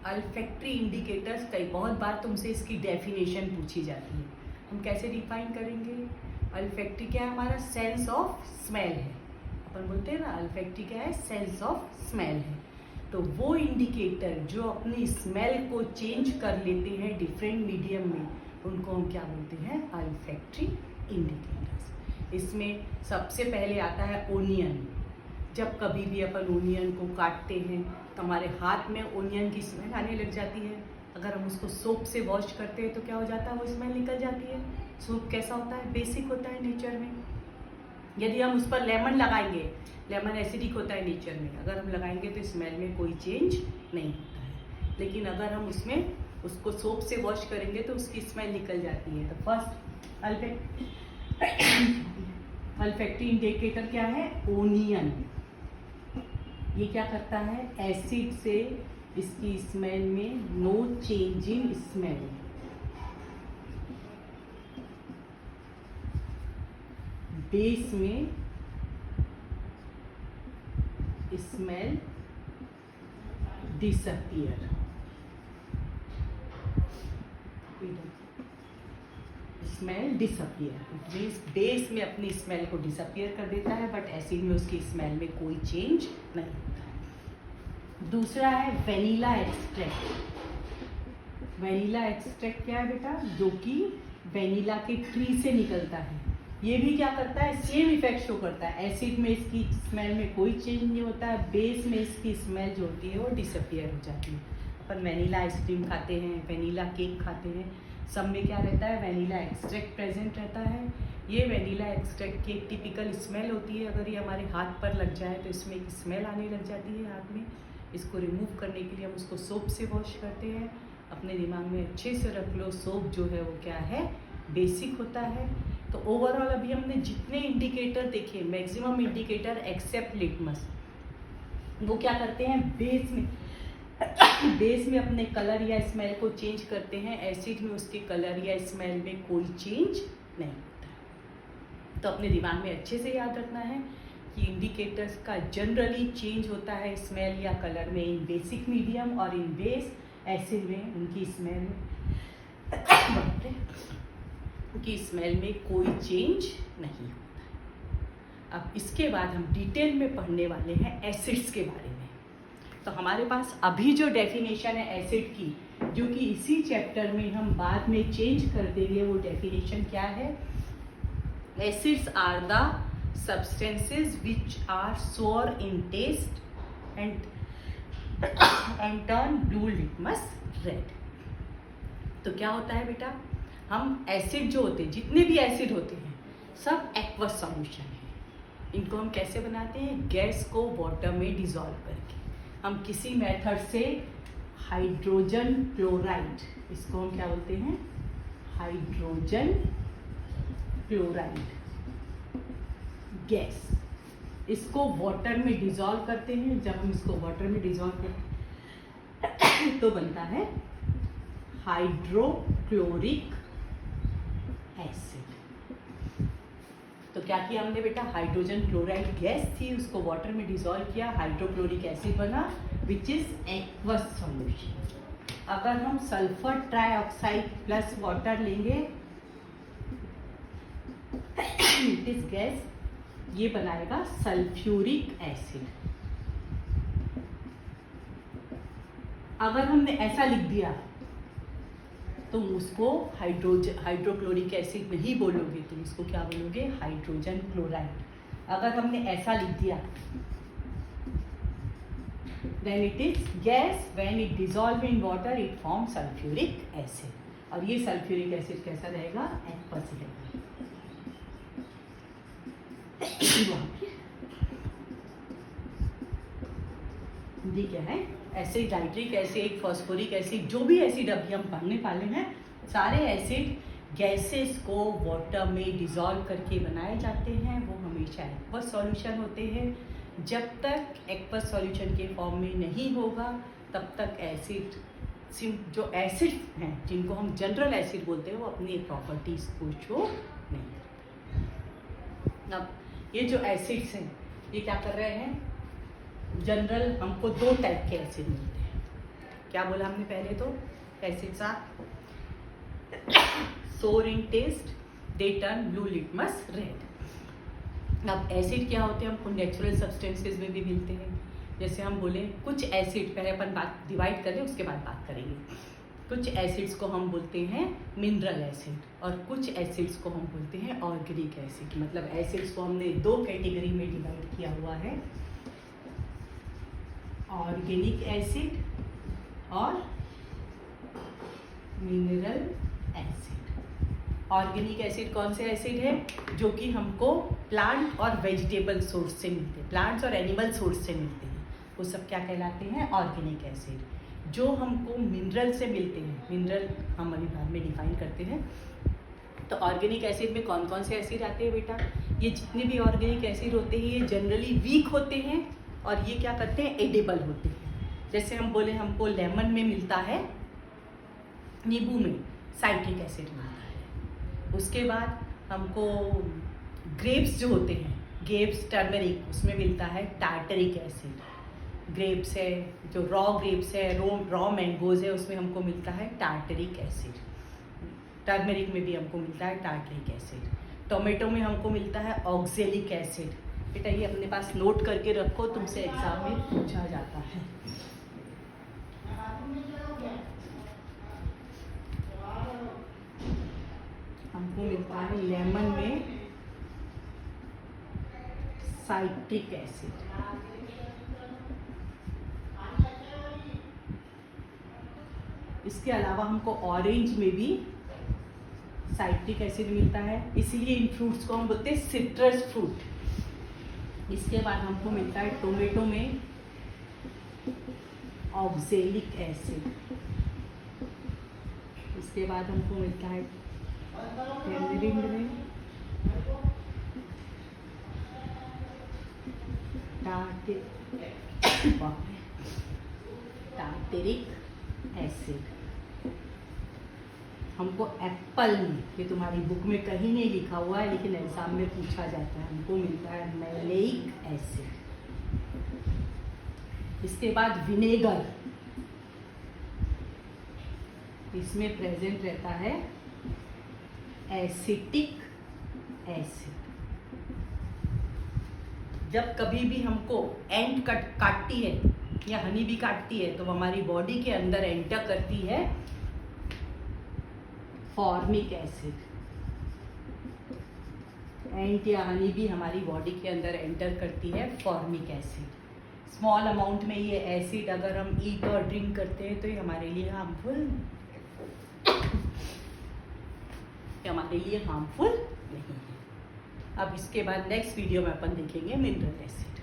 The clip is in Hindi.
अल्फैक्टरी इंडिकेटर्स कई बहुत बार तुमसे इसकी डेफिनेशन पूछी जाती है। हम कैसे डिफाइन करेंगे? अल्फैक्टरी क्या है? हमारा सेंस ऑफ स्मेल है। अपन बोलते हैं ना, अल्फैक्टरी क्या है? सेंस ऑफ स्मेल है। तो वो इंडिकेटर जो अपनी स्मेल को चेंज कर लेते हैं डिफरेंट मीडियम में, उनको हम क्या बोलते हैं? अल्फैक्टरी इंडिकेटर्स। इसमें सबसे पहले आता है ओनियन। जब कभी भी अपन ओनियन को काटते हैं तो हमारे हाथ में ओनियन की स्मेल आने लग जाती है। अगर हम उसको सोप से वॉश करते हैं तो क्या हो जाता है? वो स्मेल निकल जाती है। सोप कैसा होता है? बेसिक होता है नेचर में। यदि हम उस पर लेमन लगाएंगे, लेमन एसिडिक होता है नेचर में, अगर हम लगाएंगे तो स्मेल में कोई चेंज नहीं होता है। लेकिन अगर हम उसमें उसको सोप से वॉश करेंगे तो उसकी स्मेल निकल जाती है। तो फर्स्ट अल्फैक्टरी इंडिकेटर क्या है? ओनियन। ये क्या करता है? एसिड से इसकी स्मेल में no change in smell, base में smell disappear. Smell disappear it means base में अपनी स्मेल को डिसअपियर कर देता है, बट एसिड में उसकी स्मेल में कोई चेंज नहीं होता है। दूसरा है वेनिला एक्सट्रैक्ट। वेनिला एक्सट्रैक्ट क्या है बेटा? जो कि वेनिला के ट्री से निकलता है। ये भी क्या करता है? सेम इफेक्ट शो करता है। एसिड में इसकी स्मेल में कोई चेंज नहीं होता है, बेस में इसकी स्मेल जो होती है वो डिसअपियर हो जाती है। अपन वेनिला आइसक्रीम खाते हैं, वेनिला केक खाते हैं, सब में क्या रहता है? वेनिला एक्सट्रैक्ट प्रेजेंट रहता है। ये वेनिला एक्सट्रैक्ट की एक टिपिकल स्मेल होती है। अगर ये हमारे हाथ पर लग जाए तो इसमें एक स्मेल आने लग जाती है हाथ में। इसको रिमूव करने के लिए हम उसको सोप से वॉश करते हैं। अपने दिमाग में अच्छे से रख लो, सोप जो है वो क्या है? बेसिक होता है। तो ओवरऑल अभी हमने जितने इंडिकेटर देखे, मैक्सिमम इंडिकेटर एक्सेप्ट लिटमस, वो क्या करते हैं? बेस में अपने कलर या स्मेल को चेंज करते हैं। एसिड में उसके कलर या स्मेल में कोई चेंज नहीं होता। तो अपने दिमाग में अच्छे से याद रखना है कि इंडिकेटर्स का जनरली चेंज होता है स्मेल या कलर में इन बेसिक मीडियम, और इन बेस एसिड में उनकी स्मेल की स्मेल में कोई चेंज नहीं होता। अब इसके बाद हम डिटेल में पढ़ने वाले हैं एसिड्स के बारे में। तो हमारे पास अभी जो डेफिनेशन है एसिड की, जो कि इसी चैप्टर में हम बाद में चेंज कर देंगे, वो डेफिनेशन क्या है? Acids are the substances which are sour in taste and turn blue litmus red। तो क्या होता है बेटा? हम एसिड जो होते हैं, जितने भी एसिड होते हैं, सब एक्वस सॉल्यूशन है। इनको हम कैसे बनाते हैं? गैस को वाटर में डिसॉल्व करके। हम किसी मेथड से हाइड्रोजन क्लोराइड, इसको हम क्या बोलते हैं? हाइड्रोजन क्लोराइड गैस, इसको वाटर में डिसॉल्व करते हैं। जब हम इसको वाटर में डिसॉल्व करते हैं तो बनता है हाइड्रोक्लोरिक एसिड। तो क्या किया हमने बेटा? हाइड्रोजन क्लोराइड गैस थी, उसको वाटर में डिसॉल्व किया, हाइड्रोक्लोरिक एसिड बना, विच इज एक्वस सॉल्यूशन। अगर हम सल्फर ट्राइऑक्साइड प्लस वाटर लेंगे, इट इज गैस, ये बनाएगा सल्फ्यूरिक एसिड। अगर हमने ऐसा लिख दिया तो उसको हाइड्रोक्लोरिक एसिड नहीं बोलोगे, तुम उसको क्या बोलोगे? Hydrogen chloride. अगर हमने ऐसा लिख दिया then it is gas, when it dissolve in water it form sulphuric acid. और ये सल्फ्यूरिक एसिड कैसा रहेगा? एक्वस रहेगा। ये क्या है? Acid, nitric acid, phosphoric acid, जो भी एसिड अभी हम पढ़ने वाले हैं, सारे एसिड गैसेस को वाटर में डिसॉल्व करके बनाए जाते हैं। वो हमेशा एक्वस सॉल्यूशन होते हैं। जब तक एक्वस सॉल्यूशन के फॉर्म में नहीं होगा तब तक एसिड, जो एसिड हैं जिनको हम जनरल एसिड बोलते हैं, वो अपनी प्रॉपर्टीज को शो नहीं करते। अब ये जो एसिड्स हैं ये क्या कर रहे हैं? जनरल हमको दो टाइप के एसिड मिलते हैं। क्या बोला हमने पहले? तो acids are sour in taste, they turn blue litmus red. अब एसिड क्या होते हैं हमको नेचुरल सब्सटेंसेस में भी मिलते हैं। जैसे हम बोले कुछ एसिड, पहले अपन बात डिवाइड कर लें उसके बाद बात करेंगे। कुछ एसिड्स को हम बोलते हैं मिनरल एसिड और कुछ एसिड्स को हम बोलते हैं ऑर्गेनिक एसिड। मतलब एसिड्स को हमने दो कैटेगरी में डिवाइड किया हुआ है, ऑर्गेनिक एसिड और मिनरल एसिड। ऑर्गेनिक एसिड कौन से एसिड है? जो कि हमको प्लांट और वेजिटेबल सोर्स से मिलते हैं, प्लांट्स और एनिमल सोर्स से मिलते हैं, वो सब क्या कहलाते हैं? Organic acid. जो हमको मिनरल से मिलते हैं, मिनरल हम अभी बाद में डिफाइन करते हैं। तो ऑर्गेनिक एसिड में कौन कौन से एसिड आते हैं बेटा? ये जितने भी ऑर्गेनिक एसिड होते हैं ये जनरली वीक होते हैं और ये क्या करते हैं? एडिबल होते हैं। जैसे हम बोले हमको लेमन में मिलता है, नींबू में साइट्रिक एसिड मिलता है। उसके बाद हमको ग्रेप्स जो होते हैं, ग्रेप्स टर्मरिक, उसमें मिलता है टार्टरिक एसिड। ग्रेप्स है जो रॉ ग्रेप्स है, रॉ मैंगोज है, उसमें हमको मिलता है टार्टरिक एसिड। टर्मरिक में भी हमको मिलता है टार्टरिक एसिड। टोमेटो में हमको मिलता है ऑक्जेलिक एसिड। बेटा ये अपने पास नोट करके रखो, तुमसे एग्जाम में पूछा जाता है। हमको मिलता है लेमन में साइट्रिक एसिड। इसके अलावा हमको ऑरेंज में भी साइट्रिक एसिड मिलता है, इसीलिए इन फ्रूट्स को हम बोलते हैं सिट्रस फ्रूट। इसके बाद हमको मिलता है टोमेटो में ऑक्जेलिक एसिड। इसके बाद हमको मिलता है टेमरिंड में टार्टरिक एसिड। हमको एप्पल में, ये तुम्हारी बुक में कहीं नहीं लिखा हुआ है लेकिन एग्जाम में पूछा जाता है, हमको मिलता है मैलेइक एसिड। इसके बाद विनेगर, इसमें प्रेजेंट रहता है एसिटिक एसिड। जब कभी भी हमको एंट काटती है या हनी भी काटती है तो हमारी बॉडी के अंदर एंटर करती है फॉर्मिक एसिड। एंट या हनी भी हमारी बॉडी के अंदर एंटर करती है फॉर्मिक एसिड। स्मॉल अमाउंट में ये एसिड अगर हम ईट और ड्रिंक करते हैं तो ये हमारे लिए हार्मफुल नहीं है। अब इसके बाद नेक्स्ट वीडियो में अपन देखेंगे मिनरल एसिड।